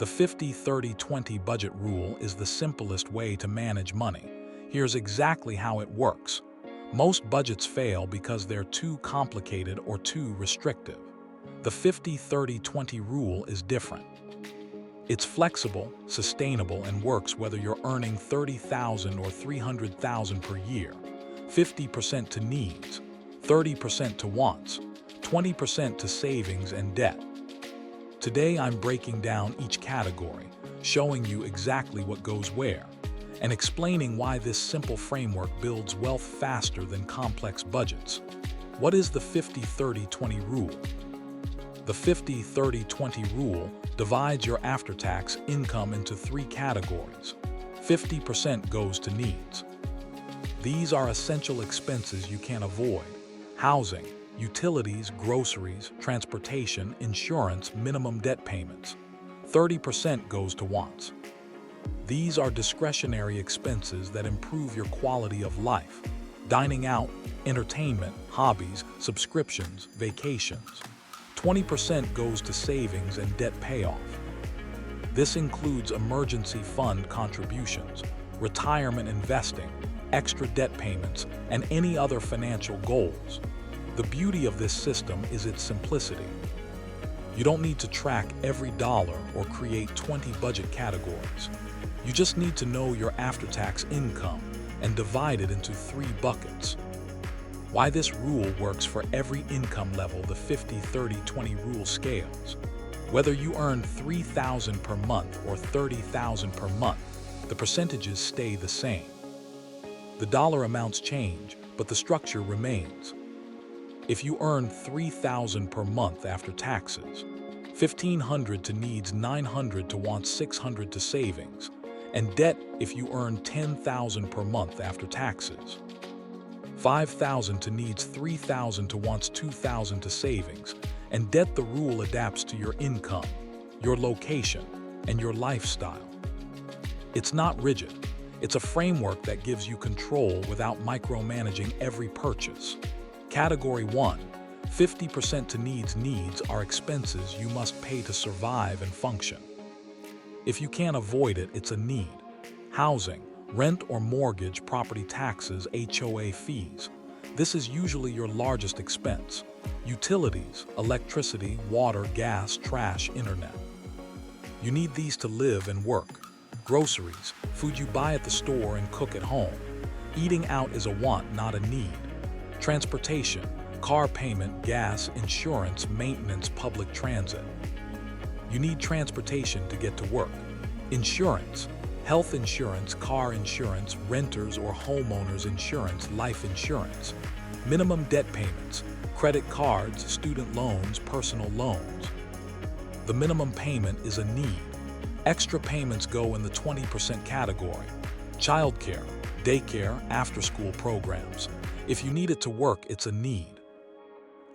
The 50-30-20 budget rule is the simplest way to manage money. Here's exactly how it works. Most budgets fail because they're too complicated or too restrictive. The 50-30-20 rule is different. It's flexible, sustainable, and works whether you're earning $30,000 or $300,000 per year. 50% to needs, 30% to wants, 20% to savings and debt. Today I'm breaking down each category, showing you exactly what goes where, and explaining why this simple framework builds wealth faster than complex budgets. What is the 50-30-20 rule? The 50-30-20 rule divides your after-tax income into three categories. 50% goes to needs. These are essential expenses you can't avoid: housing, utilities, groceries, transportation, insurance, minimum debt payments. 30% goes to wants. These are discretionary expenses that improve your quality of life: dining out, entertainment, hobbies, subscriptions, vacations. 20% goes to savings and debt payoff. This includes emergency fund contributions, retirement investing, extra debt payments, and any other financial goals. The beauty of this system is its simplicity. You don't need to track every dollar or create 20 budget categories. You just need to know your after-tax income and divide it into three buckets. Why this rule works for every income level: the 50-30-20 rule scales. Whether you earn $3,000 per month or $30,000 per month, the percentages stay the same. The dollar amounts change, but the structure remains. If you earn $3,000 per month after taxes, $1,500 to needs, $900 to wants, $600 to savings, and debt if you earn $10,000 per month after taxes. $5,000 to needs, $3,000 to wants, $2,000 to savings, and debt. The rule adapts to your income, your location, and your lifestyle. It's not rigid. It's a framework that gives you control without micromanaging every purchase. Category 1, 50% to needs. Needs are expenses you must pay to survive and function. If you can't avoid it, it's a need. Housing, rent or mortgage, property taxes, HOA fees. This is usually your largest expense. Utilities, electricity, water, gas, trash, internet. You need these to live and work. Groceries, food you buy at the store and cook at home. Eating out is a want, not a need. Transportation, car payment, gas, insurance, maintenance, public transit. You need transportation to get to work. Insurance, health insurance, car insurance, renters or homeowners insurance, life insurance. Minimum debt payments, credit cards, student loans, personal loans. The minimum payment is a need. Extra payments go in the 20% category. Childcare, daycare, after-school programs. If you need it to work, it's a need.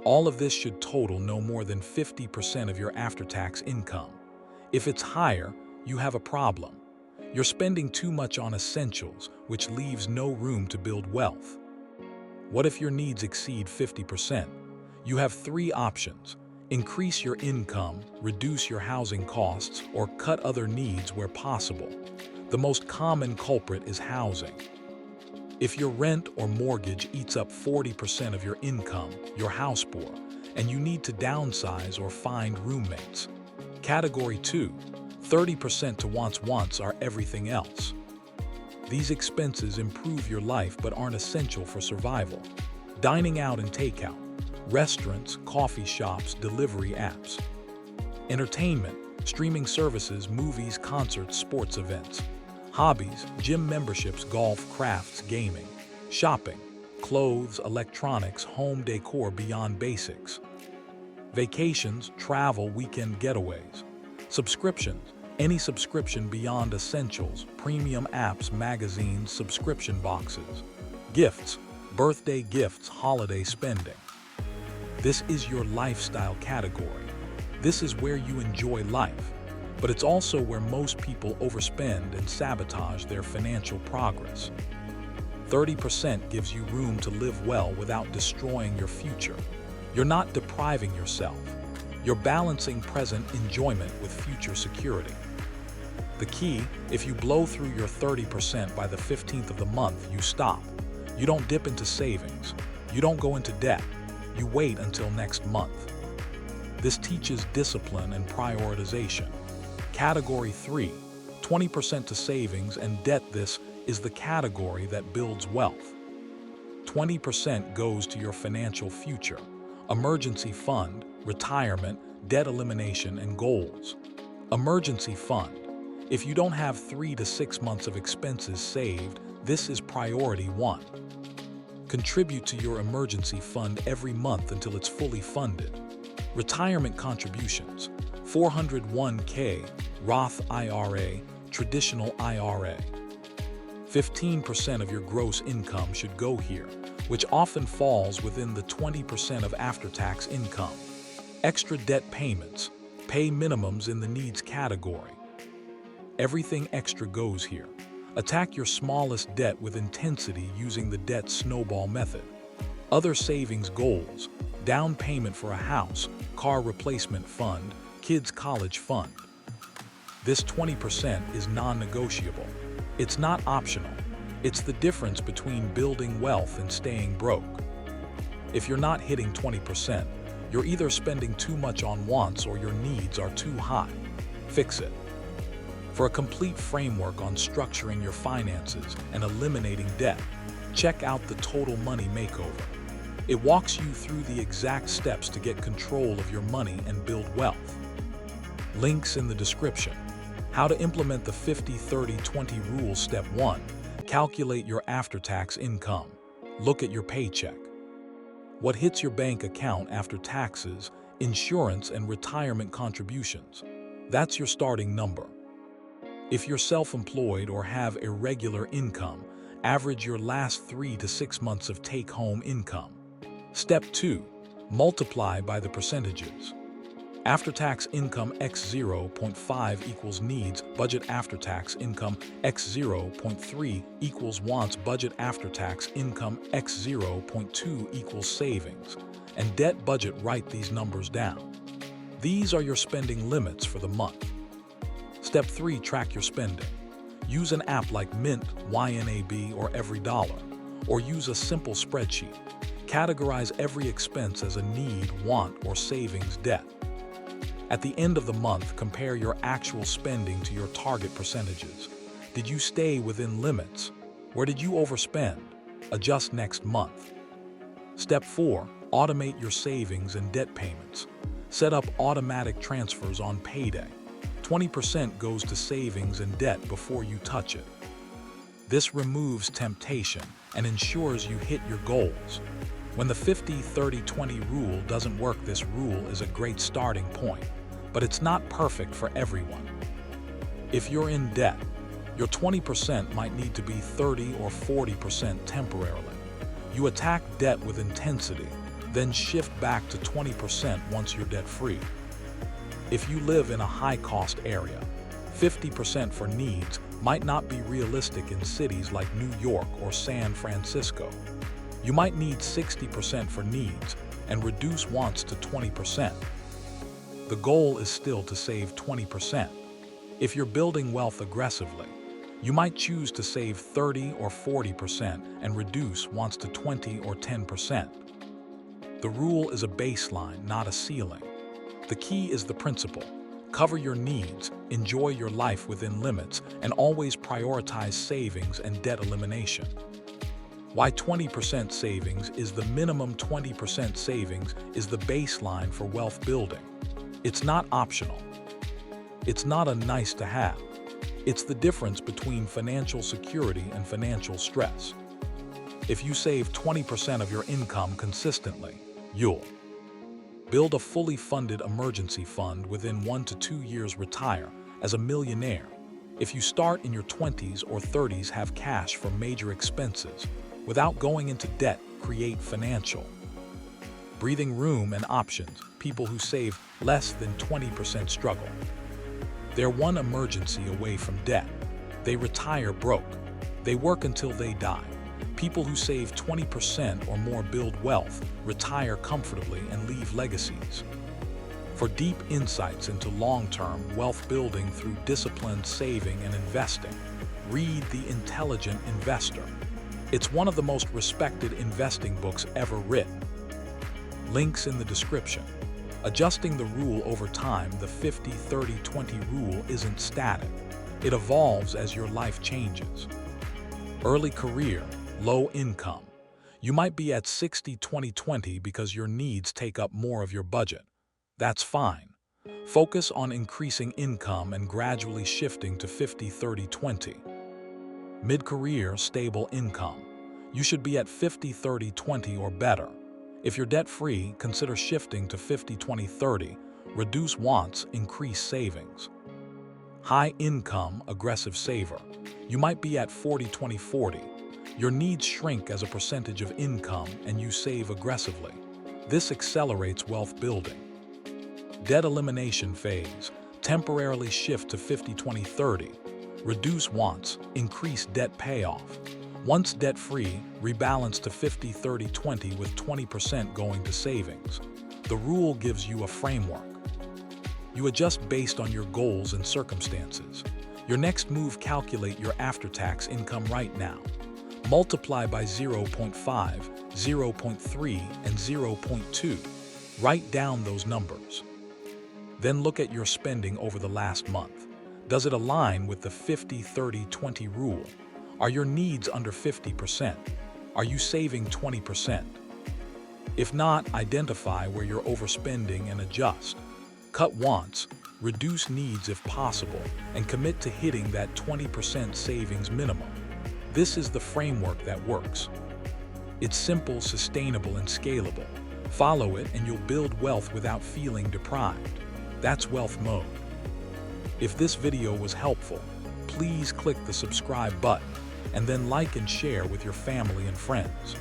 All of this should total no more than 50% of your after-tax income. If it's higher, you have a problem. You're spending too much on essentials, which leaves no room to build wealth. What if your needs exceed 50%? You have three options: increase your income, reduce your housing costs, or cut other needs where possible. The most common culprit is housing. If your rent or mortgage eats up 40% of your income, you're house poor, and you need to downsize or find roommates. Category 2, 30% to wants. Wants are everything else. These expenses improve your life but aren't essential for survival. Dining out and takeout, restaurants, coffee shops, delivery apps. Entertainment, streaming services, movies, concerts, sports events. Hobbies, gym memberships, golf, crafts, gaming. Shopping, clothes, electronics, home decor beyond basics. Vacations, travel, weekend getaways. Subscriptions, any subscription beyond essentials, premium apps, magazines, subscription boxes. Gifts, birthday gifts, holiday spending. This is your lifestyle category. This is where you enjoy life, but it's also where most people overspend and sabotage their financial progress. 30% gives you room to live well without destroying your future. You're not depriving yourself. You're balancing present enjoyment with future security. The key, if you blow through your 30% by the 15th of the month, you stop. You don't dip into savings. You don't go into debt. You wait until next month. This teaches discipline and prioritization. Category 3, 20% to savings and debt. This is the category that builds wealth. 20% goes to your financial future, emergency fund, retirement, debt elimination, and goals. Emergency fund. If you don't have 3 to 6 months of expenses saved, this is priority 1. Contribute to your emergency fund every month until it's fully funded. Retirement contributions, 401k, Roth IRA, traditional IRA. 15% of your gross income should go here, which often falls within the 20% of after-tax income. Extra debt payments, pay minimums in the needs category. Everything extra goes here. Attack your smallest debt with intensity using the debt snowball method. Other savings goals, down payment for a house, car replacement fund, kids' college fund. This 20% is non-negotiable. It's not optional. It's the difference between building wealth and staying broke. If you're not hitting 20%, you're either spending too much on wants or your needs are too high. Fix it. For a complete framework on structuring your finances and eliminating debt, check out the Total Money Makeover. It walks you through the exact steps to get control of your money and build wealth. Links in the description. How to implement the 50-30-20 rule. Step 1. Calculate your after-tax income. Look at your paycheck. What hits your bank account after taxes, insurance, and retirement contributions? That's your starting number. If you're self-employed or have irregular income, average your last 3 to 6 months of take-home income. Step 2. Multiply by the percentages. After-tax income x 0.5 equals needs, budget after-tax income x 0.3 equals wants, budget after-tax income x 0.2 equals savings, and debt budget. Write these numbers down. These are your spending limits for the month. Step 3. Track your spending. Use an app like Mint, YNAB, or Every Dollar, or use a simple spreadsheet. Categorize every expense as a need, want, or savings debt. At the end of the month, compare your actual spending to your target percentages. Did you stay within limits? Where did you overspend? Adjust next month. Step 4. Automate your savings and debt payments. Set up automatic transfers on payday. 20% goes to savings and debt before you touch it. This removes temptation and ensures you hit your goals. When the 50-30-20 rule doesn't work, this rule is a great starting point, but it's not perfect for everyone. If you're in debt, your 20% might need to be 30 or 40% temporarily. You attack debt with intensity, then shift back to 20% once you're debt-free. If you live in a high-cost area, 50% for needs might not be realistic in cities like New York or San Francisco. You might need 60% for needs and reduce wants to 20%. The goal is still to save 20%. If you're building wealth aggressively, you might choose to save 30 or 40% and reduce wants to 20 or 10%. The rule is a baseline, not a ceiling. The key is the principle. Cover your needs, enjoy your life within limits, and always prioritize savings and debt elimination. Why 20% savings is the minimum. 20% savings is the baseline for wealth building. It's not optional. It's not a nice to have. It's the difference between financial security and financial stress. If you save 20% of your income consistently, you'll build a fully funded emergency fund within 1 to 2 years, retire as a millionaire. If you start in your 20s or 30s, have cash for major expenses without going into debt, create financial breathing room and options. People who save less than 20% struggle. They're one emergency away from debt. They retire broke. They work until they die. People who save 20% or more build wealth, retire comfortably, and leave legacies. For deep insights into long-term wealth building through disciplined saving and investing, read The Intelligent Investor. It's one of the most respected investing books ever written. Links in the description. Adjusting the rule over time, the 50-30-20 rule isn't static. It evolves as your life changes. Early career, low income. You might be at 60-20-20 because your needs take up more of your budget. That's fine. Focus on increasing income and gradually shifting to 50-30-20. Mid-career, stable income. You should be at 50-30-20 or better. If you're debt-free, consider shifting to 50-20-30. Reduce wants, increase savings. High income, aggressive saver. You might be at 40-20-40. Your needs shrink as a percentage of income and you save aggressively. This accelerates wealth building. Debt elimination phase. Temporarily shift to 50-20-30. Reduce wants, increase debt payoff. Once debt-free, rebalance to 50-30-20 with 20% going to savings. The rule gives you a framework. You adjust based on your goals and circumstances. Your next move: calculate your after-tax income right now. Multiply by 0.5, 0.3, and 0.2. Write down those numbers. Then look at your spending over the last month. Does it align with the 50-30-20 rule? Are your needs under 50%? Are you saving 20%? If not, identify where you're overspending and adjust. Cut wants, reduce needs if possible, and commit to hitting that 20% savings minimum. This is the framework that works. It's simple, sustainable, and scalable. Follow it and you'll build wealth without feeling deprived. That's wealth mode. If this video was helpful, please click the subscribe button and then like and share with your family and friends.